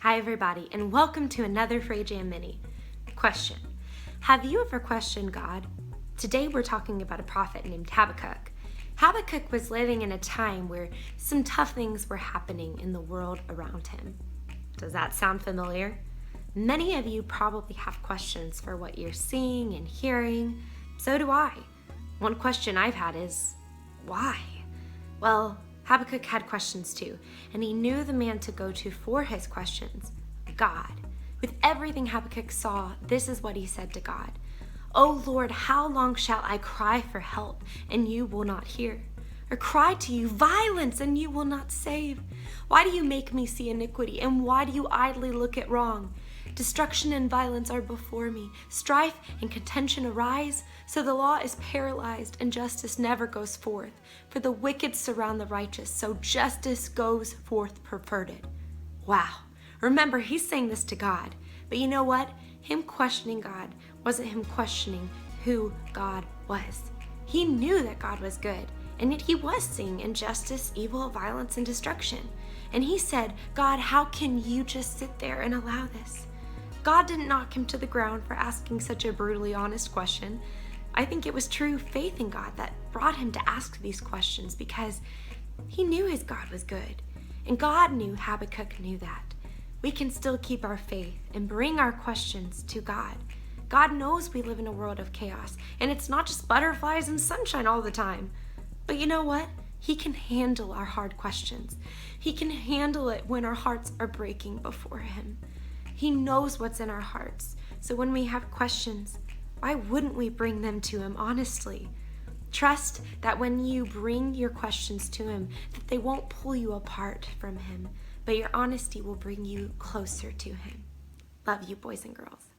Hi everybody, and welcome to another Freejam Mini. Question: have you ever questioned God? Today we're talking about a prophet named Habakkuk. Habakkuk was living in a time where some tough things were happening in the world around him. Does that sound familiar? Many of you probably have questions for what you're seeing and hearing. So do I. One question I've had is, why? Well, Habakkuk had questions too, and he knew the man to go to for his questions, God. With everything Habakkuk saw, this is what he said to God. "O Lord, how long shall I cry for help, and you will not hear? Or cry to you violence, and you will not save? Why do you make me see iniquity, and why do you idly look at wrong? Destruction and violence are before me. Strife and contention arise. So the law is paralyzed, and justice never goes forth. For the wicked surround the righteous, so justice goes forth perverted." Wow. Remember, he's saying this to God. But you know what? Him questioning God wasn't him questioning who God was. He knew that God was good, and yet he was seeing injustice, evil, violence, and destruction. And he said, "God, how can you just sit there and allow this?" God didn't knock him to the ground for asking such a brutally honest question. I think it was true faith in God that brought him to ask these questions because he knew his God was good. And God knew Habakkuk knew that. We can still keep our faith and bring our questions to God. God knows we live in a world of chaos, and it's not just butterflies and sunshine all the time. But you know what? He can handle our hard questions. He can handle it when our hearts are breaking before him. He knows what's in our hearts. So when we have questions, why wouldn't we bring them to him honestly? Trust that when you bring your questions to him, that they won't pull you apart from him, but your honesty will bring you closer to him. Love you, boys and girls.